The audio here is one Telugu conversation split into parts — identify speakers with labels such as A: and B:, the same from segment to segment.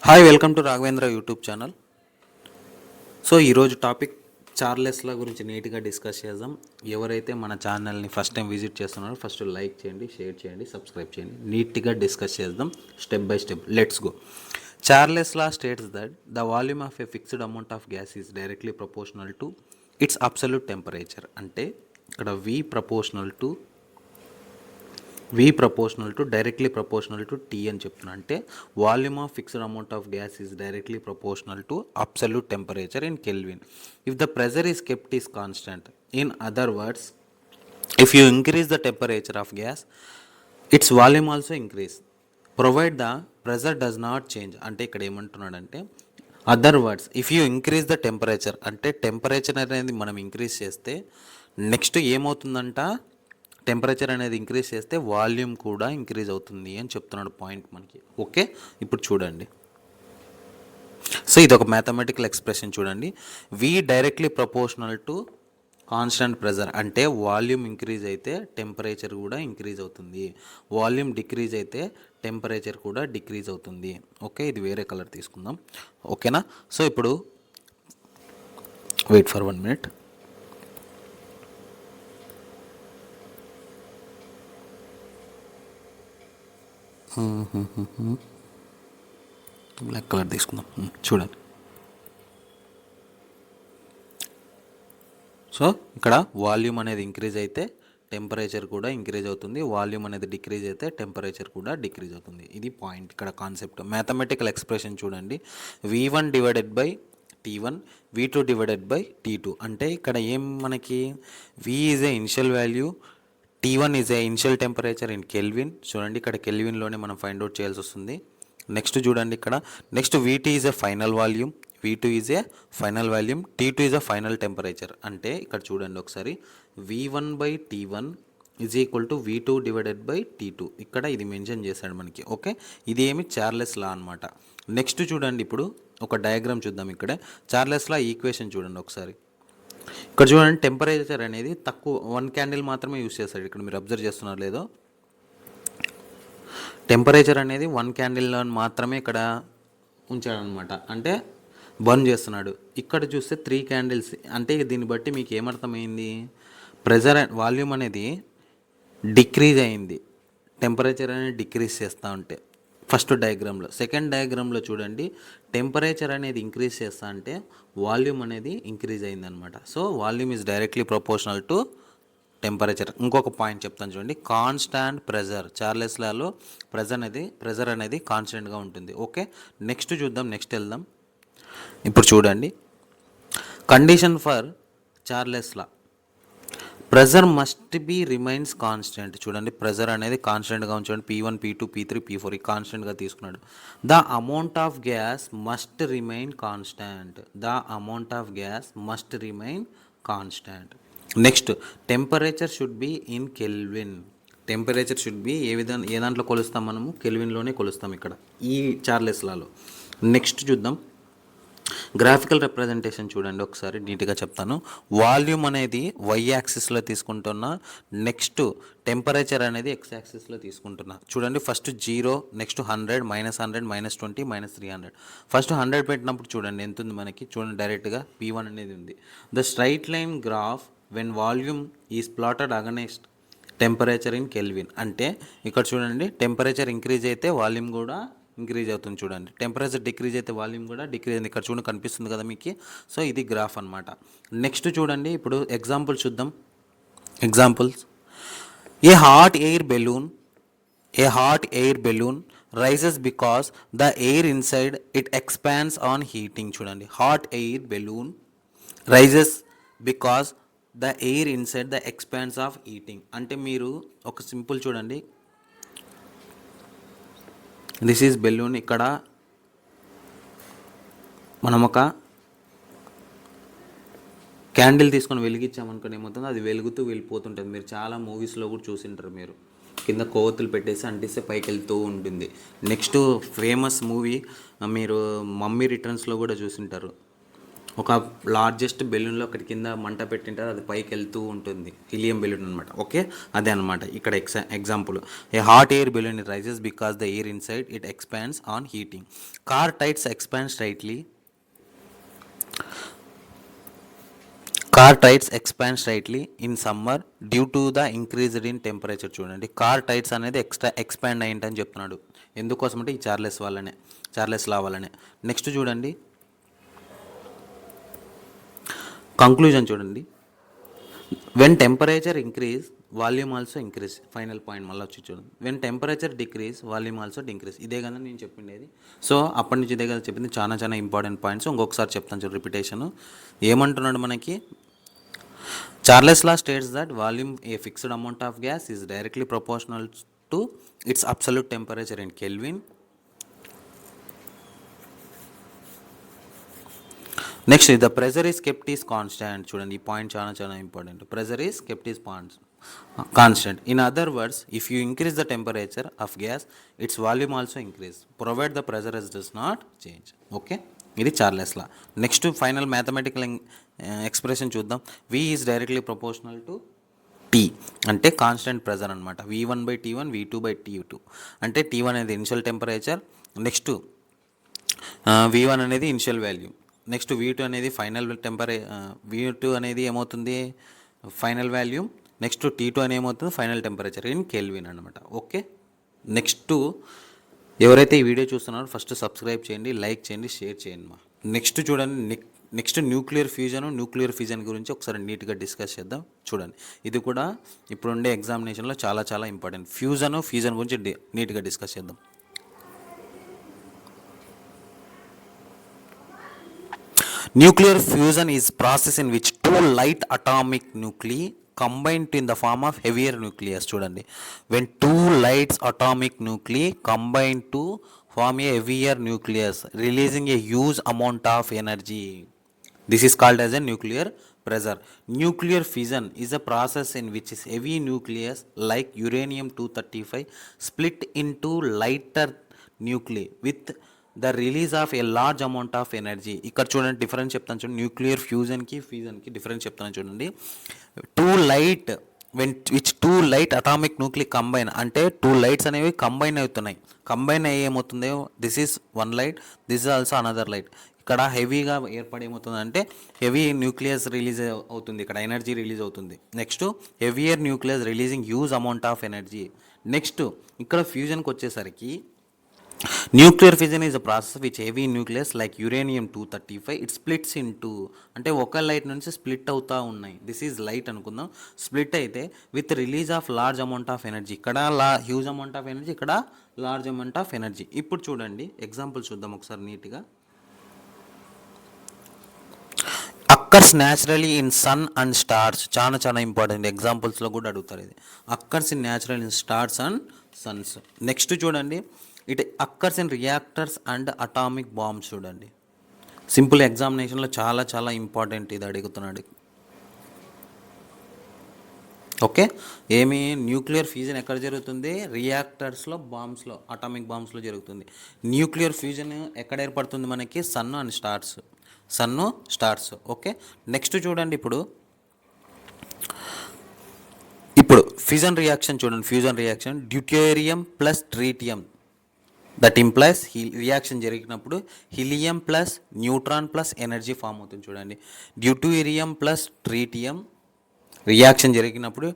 A: Hi, welcome to Raghavendra YouTube channel. So ఈరోజు టాపిక్ చార్లెస్లా గురించి నీట్గా డిస్కస్ చేద్దాం. ఎవరైతే మన ఛానల్ని ఫస్ట్ టైం విజిట్ చేస్తున్నారో ఫస్ట్ లైక్ చేయండి, షేర్ చేయండి, సబ్స్క్రైబ్ చేయండి. నీట్గా డిస్కస్ చేద్దాం step by step. Let's go. Charles law states that the volume of A fixed amount of gas is directly proportional to its absolute temperature. అంటే ఇక్కడ V proportional to directly proportional to T అని చెప్తున్నా. అంటే volume of fixed amount of gas is directly proportional to absolute temperature in kelvin if the pressure is kept is constant. In other words, if you increase the temperature of gas its volume also increase provide the pressure does not change. అంటే ఇక్కడ ఏమంటున్నాడంటే other words, if you increase the temperature అంటే టెంపరేచర్ అనేది మనం ఇంక్రీజ్ చేస్తే నెక్స్ట్ ఏమవుతుందంట, టెంపరేచర్ అనేది ఇంక్రీజ్ చేస్తే వాల్యూమ్ కూడా ఇంక్రీజ్ అవుతుంది అని చెప్తున్నాడు పాయింట్ మనకి. ఓకే, ఇప్పుడు చూడండి. సో ఇది ఒక మ్యాథమెటికల్ ఎక్స్ప్రెషన్ చూడండి. V directly proportional to constant pressure. అంటే వాల్యూమ్ ఇంక్రీజ్ అయితే టెంపరేచర్ కూడా ఇంక్రీజ్ అవుతుంది, వాల్యూమ్ డిక్రీజ్ అయితే టెంపరేచర్ కూడా డిక్రీజ్ అవుతుంది. ఓకే, ఇది వేరే కలర్ తీసుకుందాం. ఓకేనా. సో ఇప్పుడు wait for 1 minute. Black colour తీసుకుందాం. చూడండి. సో ఇక్కడ వాల్యూమ్ అనేది ఇంక్రీజ్ అయితే టెంపరేచర్ కూడా ఇంక్రీజ్ అవుతుంది, వాల్యూమ్ అనేది డిక్రీజ్ అయితే టెంపరేచర్ కూడా డిక్రీజ్ అవుతుంది. ఇది పాయింట్ ఇక్కడ కాన్సెప్ట్. మ్యాథమెటికల్ ఎక్స్ప్రెషన్ చూడండి. V1 divided by T1, V2 divided by T2. అంటే ఇక్కడ ఏం మనకి V is a initial value, T1 is a initial temperature in kelvin. చూడండి ఇక్కడ కెల్విన్లోనే మనం ఫైండ్ అవుట్ చేయాల్సి వస్తుంది. నెక్స్ట్ చూడండి ఇక్కడ next VT is a final volume, V2 is a final volume, T2 is a final temperature. అంటే ఇక్కడ చూడండి ఒకసారి, V1 by T1 is equal to V2 divided by T2. ఇక్కడ ఇది మెన్షన్ చేశాడు మనకి. ఓకే, ఇది ఏమి చార్లెస్ లా అనమాట. నెక్స్ట్ చూడండి, ఇప్పుడు ఒక డయాగ్రామ్ చూద్దాం. ఇక్కడ చార్లెస్ లా ఈక్వేషన్ చూడండి ఒకసారి. ఇక్కడ చూడండి, టెంపరేచర్ అనేది తక్కువ 1 క్యాండిల్ మాత్రమే యూస్ చేస్తాడు. ఇక్కడ మీరు అబ్జర్వ్ చేస్తున్నారు లేదో, టెంపరేచర్ అనేది 1 క్యాండిల్లో మాత్రమే ఇక్కడ ఉంచాడనమాట. అంటే బర్న్ చేస్తున్నాడు. ఇక్కడ చూస్తే 3 క్యాండిల్స్. అంటే దీన్ని బట్టి మీకు ఏమర్థమైంది, ప్రెజర్ వాల్యూమ్ అనేది డిక్రీజ్ అయింది, టెంపరేచర్ అనేది డిక్రీజ్ చేస్తూ ఉంటే ఫస్ట్ డయాగ్రామ్లో. సెకండ్ డయాగ్రామ్లో చూడండి, టెంపరేచర్ అనేది ఇంక్రీజ్ చేస్తా అంటే వాల్యూమ్ అనేది ఇంక్రీజ్ అయిందనమాట. So volume is directly proportional to temperature. ఇంకొక పాయింట్ చెప్తాను చూడండి, కాన్స్టాంట్ ప్రెజర్. చార్లెస్ లాలో ప్రెజర్ అనేది కాన్స్టెంట్గా ఉంటుంది. ఓకే, నెక్స్ట్ చూద్దాం, నెక్స్ట్ వెళ్దాం. ఇప్పుడు చూడండి, condition for Charles law, pressure must be remains constant. చూడండి, ప్రెజర్ అనేది కాన్స్టెంట్గా ఉంచండి. P1, P2, P3, P4 ఈ కాన్స్టెంట్గా తీసుకున్నాడు. The amount of gas must remain constant. The amount of gas must remain constant. Next, temperature should be in kelvin. Temperature should be ఏ దాంట్లో కొలుస్తాం మనము, కెల్విన్లోనే కొలుస్తాం ఇక్కడ ఈ చార్లెస్ లాలో. నెక్స్ట్ చూద్దాం, గ్రాఫికల్ రిప్రజెంటేషన్ చూడండి ఒకసారి, నీట్గా చెప్తాను. వాల్యూమ్ అనేది Y యాక్సిస్లో తీసుకుంటున్నా, నెక్స్ట్ టెంపరేచర్ అనేది X యాక్సిస్లో తీసుకుంటున్నా. చూడండి, ఫస్ట్ 0, నెక్స్ట్ 100, -100, -20, -300. ఫస్ట్ 100 పెట్టినప్పుడు చూడండి ఎంత ఉంది మనకి. చూడండి, డైరెక్ట్గా P1 అనేది ఉంది. The straight line graph when volume is plotted against temperature in kelvin. అంటే ఇక్కడ చూడండి, టెంపరేచర్ ఇంక్రీజ్ అయితే వాల్యూమ్ కూడా ఇంక్రీజ్ అవుతుంది. చూడండి, టెంపరేచర్ డిక్రీజ్ అయితే వాల్యూమ్ కూడా డిక్రీజ్ అయింది. ఇక్కడ చూడండి కనిపిస్తుంది కదా మీకు. సో ఇది గ్రాఫ్ అనమాట. నెక్స్ట్ చూడండి, ఇప్పుడు ఎగ్జాంపుల్స్ చూద్దాం. Examples, a hot air balloon rises because the air inside it expands on heating. చూడండి, hot air balloon rises because the air inside the expands off heating. అంటే మీరు ఒక సింపుల్ చూడండి, దిస్ ఈజ్ బెలూన్. ఇక్కడ మనం ఒక క్యాండిల్ తీసుకొని వెలిగించామనుకోని ఏమవుతుంది, అది వెలుగుతూ వెళ్ళిపోతుంటుంది. మీరు చాలా మూవీస్లో కూడా చూసింటారు. మీరు కింద కొవ్వొత్తులు పెట్టేసి అంటిస్తే పైకి వెళ్తూ ఉంటుంది. నెక్స్ట్ ఫేమస్ మూవీ మీరు మమ్మీ రిటర్న్స్లో కూడా చూసింటారు. ఒక లార్జెస్ట్ బెలూన్లో ఒకటి కింద మంట పెట్టింటారు, అది పైకి వెళ్తూ ఉంటుంది, హీలియం బెలూన్ అనమాట. ఓకే, అదే అనమాట ఇక్కడ example. A hot air balloon rises because the air inside it expands on heating. Car tyres expand straightly. Car tyres expand straightly in summer due to the increased in temperature. చూడండి, కార్ టైర్స్ అనేది ఎక్స్పాండ్ అయ్యింటని చెప్తున్నాడు. ఎందుకోసం అంటే ఈ చార్లెస్ లా వల్లనే. నెక్స్ట్ చూడండి, కంక్లూజన్ చూడండి. When temperature increase volume also increase. Final point మళ్ళీ వచ్చి చూడండి, when temperature decrease volume also decrease. ఇదే కదా నేను చెప్పిండేది. సో అప్పటి నుంచి ఇదే కదా చెప్పింది. చాలా ఇంపార్టెంట్ పాయింట్స్ ఇంకొకసారి చెప్తాను చూడు, రిపిటేషన్. ఏమంటున్నాడు మనకి, Charles law states that volume a fixed amount of gas is directly proportional to its absolute temperature in kelvin. Next, the pressure is kept is constant. చూడండి, ఈ పాయింట్ చాలా important. Pressure is kept is constant. In other words, if you increase the temperature of gas its volume also increase provide the pressure does not change. Okay, ఇది Charles law. Next final mathematical expression చూద్దాం. V is directly proportional to T, అంటే కాన్స్టెంట్ ప్రెజర్ అనమాట. V1/T1 V2/T2 అంటే T1 అనేది ఇనిషియల్ టెంపరేచర్, నెక్స్ట్ V1 అనేది ఇనిషియల్ వాల్యూ, నెక్స్ట్ V2 అనేది ఫైనల్ V2 అనేది ఏమవుతుంది ఫైనల్ వాల్యూ, నెక్స్ట్ T2 అని ఏమవుతుంది ఫైనల్ టెంపరేచర్ ఇన్ కెల్విన్ అనమాట. ఓకే, నెక్స్ట్ ఎవరైతే ఈ వీడియో చూస్తున్నారో ఫస్ట్ సబ్స్క్రైబ్ చేయండి, లైక్ చేయండి, షేర్ చేయండి మా. నెక్స్ట్ చూడండి, నెక్స్ట్ న్యూక్లియర్ ఫ్యూజన్ గురించి ఒకసారి నీట్గా డిస్కస్ చేద్దాం. చూడండి, ఇది కూడా ఇప్పుడుండే ఎగ్జామినేషన్లో చాలా ఇంపార్టెంట్. ఫ్యూజన్ గురించి నీట్గా డిస్కస్ చేద్దాం. Nuclear fusion is process in which 2 light atomic nuclei combine in the form of heavier nucleus. చూడండి, when 2 light atomic nuclei combine to form a heavier nucleus releasing a huge amount of energy. This is called as a nuclear pressure. Nuclear fission is a process in which is heavy nucleus like uranium-235 split into lighter nuclei with the release of a large amount of energy. ఇక్కడ చూడండి డిఫరెన్స్ చెప్తాను చూడండి, న్యూక్లియర్ ఫ్యూజన్కి డిఫరెన్స్ చెప్తాను చూడండి. 2 light అటామిక్ న్యూక్లీ కంబైన్ అంటే 2 lights అనేవి కంబైన్ అవుతున్నాయి. కంబైన్ అయ్యి ఏమవుతుంది, this is 1 light, this is also another light. ఇక్కడ హెవీగా ఏర్పడి ఏమవుతుందంటే హెవీ న్యూక్లియస్ రిలీజ్ అవుతుంది, ఇక్కడ ఎనర్జీ రిలీజ్ అవుతుంది. Next heavier nucleus releasing huge amount of energy. Next ఇక్కడ ఫ్యూజన్కి వచ్చేసరికి nuclear fission is a process which heavy nucleus like uranium-235 it splits into, అంటే ఒక లైట్ నుంచి స్ప్లిట్ అవుతూ ఉన్నాయి. దిస్ ఈజ్ లైట్ అనుకుందాం, స్ప్లిట్ అయితే with release of large amount of energy. ఇక్కడ హ్యూజ్ అమౌంట్ ఆఫ్ ఎనర్జీ, ఇక్కడ లార్జ్ అమౌంట్ ఆఫ్ ఎనర్జీ. ఇప్పుడు చూడండి ఎగ్జాంపుల్ చూద్దాం ఒకసారి నీట్గా. Occurs naturally in sun and stars. చాలా ఇంపార్టెంట్, ఎగ్జాంపుల్స్లో కూడా అడుగుతారు ఇది. Occurs in natural in stars and suns. Next చూడండి, it occurs in reactors and atomic bombs. చూడండి, సింపుల్ ఎగ్జామినేషన్లో చాలా ఇంపార్టెంట్ ఇది అడుగుతున్నాడు. ఓకే, ఏమి న్యూక్లియర్ ఫ్యూజన్ ఎక్కడ జరుగుతుంది, రియాక్టర్స్లో, బాంబ్స్లో, అటామిక్ బాంబ్స్లో జరుగుతుంది. న్యూక్లియర్ ఫ్యూజన్ ఎక్కడ ఏర్పడుతుంది మనకి, sun and stars. Okay, next చూడండి, ఇప్పుడు ఫ్యూజన్ రియాక్షన్ చూడండి. Fusion reaction deuterium plus tritium, that implies reaction జరిగినప్పుడు helium plus neutron plus energy form అవుతుంది. చూడండి, డ్యూటేరియం ప్లస్ ట్రీటియం రియాక్షన్ జరిగినప్పుడు,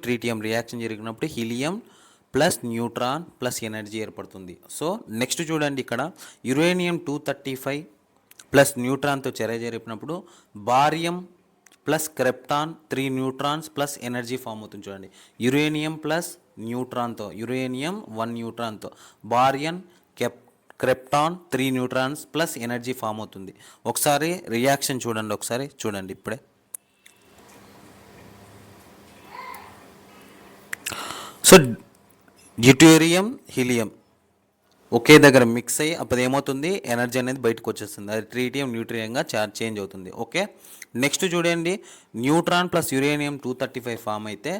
A: ట్రీటియం రియాక్షన్ జరిగినప్పుడు helium plus neutron plus energy ఏర్పడుతుంది. సో నెక్స్ట్ చూడండి, ఇక్కడ uranium-235 ప్లస్ న్యూట్రాన్తో చర్య జరిపినప్పుడు barium plus krypton 3 neutrons plus energy form అవుతుంది. చూడండి, యురేనియం ప్లస్ న్యూట్రాన్తో, uranium 1 న్యూట్రాన్తో బారియన్ క్రెప్టాన్ 3 neutrons plus energy form అవుతుంది. ఒకసారి రియాక్షన్ చూడండి ఇప్పుడే. సో డ్యూటేరియం హీలియం ఒకే దగ్గర మిక్స్ అయ్యి అప్పుడు ఏమవుతుంది, ఎనర్జీ అనేది బయటకు వచ్చేస్తుంది, అది ట్రీటియం న్యూట్రియంగా చేంజ్ అవుతుంది. ఓకే, నెక్స్ట్ చూడండి, న్యూట్రాన్ ప్లస్ uranium-235 ఫామ్ అయితే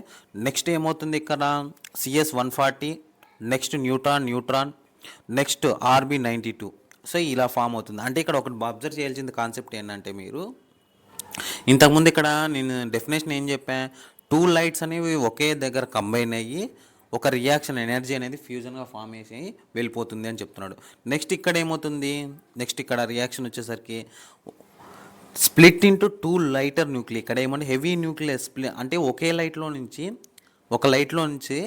A: నెక్స్ట్ ఏమవుతుంది, ఇక్కడ CS-140, next neutron, next Rb-92, so ఇలా ఫామ్ అవుతుంది. అంటే ఇక్కడ ఒకటి అబ్జర్వ్ చేయాల్సింది కాన్సెప్ట్ ఏంటంటే మీరు ఇంతకుముందు ఇక్కడ నేను డెఫినేషన్ ఏం చెప్పా, 2 లైట్స్ అనేవి ఒకే దగ్గర కంబైన్ అయ్యి ఒక రియాక్షన్ ఎనర్జీ అనేది ఫ్యూజన్గా ఫామ్ చేసి వెళ్ళిపోతుంది అని చెప్తున్నాడు. నెక్స్ట్ ఇక్కడ ఏమవుతుంది, నెక్స్ట్ ఇక్కడ రియాక్షన్ వచ్చేసరికి స్ప్లిట్ ఇంటూ 2 లైటర్ న్యూక్లియర్. ఇక్కడ ఏమంటే హెవీ న్యూక్లియస్ అంటే ఒకే లైట్లో నుంచి ఒక లైట్లో నుంచి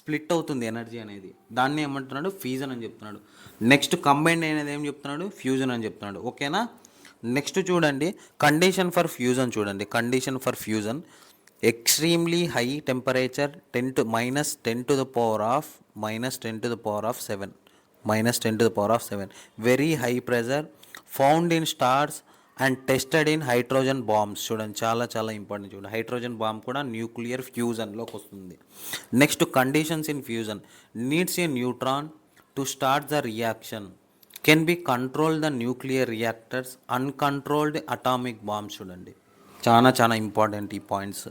A: స్ప్లిట్ అవుతుంది ఎనర్జీ అనేది, దాన్ని ఏమంటున్నాడు ఫ్యూజన్ అని చెప్తున్నాడు. నెక్స్ట్ కంబైన్డ్ అనేది ఏం చెప్తున్నాడు, ఫ్యూజన్ అని చెప్తున్నాడు. ఓకేనా. నెక్స్ట్ చూడండి కండిషన్ ఫర్ ఫ్యూజన్. చూడండి condition for fusion, extremely high temperature -10 to the power of 7, very high pressure, found in stars and tested in hydrogen bombs. చూడండి చాలా చాలా ఇంపార్టెంట్. చూడండి హైడ్రోజన్ బాంబ్ కూడా న్యూక్లియర్ ఫ్యూజన్లోకి వస్తుంది. Next conditions in fusion, needs a neutron to start the reaction, can be control the nuclear reactors, uncontrolled atomic bombs. చూడండి చాలా చాలా ఇంపార్టెంట్ ఈ పాయింట్స్.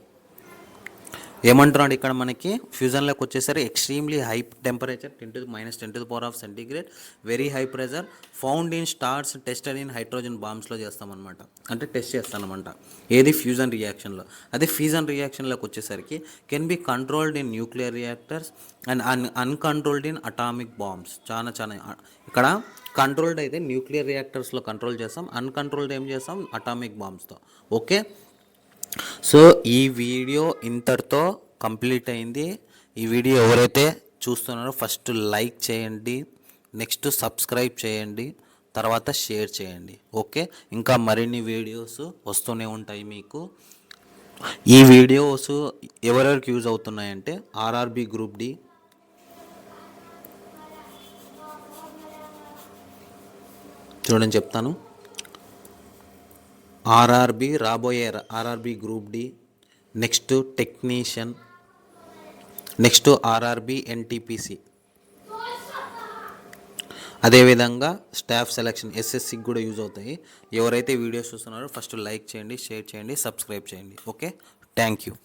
A: ఏమంటున్నాడు ఇక్కడ మనకి ఫ్యూజన్లోకి వచ్చేసరికి extremely high temperature -10 to the power of centigrade, very high pressure, found in stars, tested in hydrogen బాంబ్స్లో చేస్తామన్నమాట. అంటే టెస్ట్ చేస్తామన్నమాట ఏది ఫ్యూజన్ రియాక్షన్లో. అదే ఫ్యూజన్ రియాక్షన్లోకి వచ్చేసరికి can be controlled in nuclear reactors and uncontrolled in atomic bombs. చాలా చాలా ఇక్కడ కంట్రోల్డ్ అయితే న్యూక్లియర్ రియాక్టర్స్లో కంట్రోల్ చేస్తాం, అన్కంట్రోల్డ్ ఏం చేస్తాం అటామిక్ బాంబ్స్తో. ఓకే. సో ఈ వీడియో ఇంతటితో కంప్లీట్ అయింది. ఈ వీడియో ఎవరైతే చూస్తున్నారో ఫస్ట్ లైక్ చేయండి, నెక్స్ట్ సబ్స్క్రైబ్ చేయండి, తర్వాత షేర్ చేయండి. ఓకే. ఇంకా మరిన్ని వీడియోస్ వస్తూనే ఉంటాయి మీకు. ఈ వీడియోస్ ఎవరెవరికి యూజ్ అవుతున్నాయంటే ఆర్ఆర్బి గ్రూప్ డి, చూడండి చెప్తాను, ఆర్ఆర్బి రాబోయే RRB group D, next technician, next RRB NTPC, అదేవిధంగా స్టాఫ్ సెలక్షన్ ఎస్ఎస్సికి కూడా యూజ్ అవుతాయి. ఎవరైతే వీడియోస్ చూస్తున్నారో ఫస్ట్ లైక్ చేయండి, షేర్ చేయండి, సబ్స్క్రైబ్ చేయండి. ఓకే. Thank you.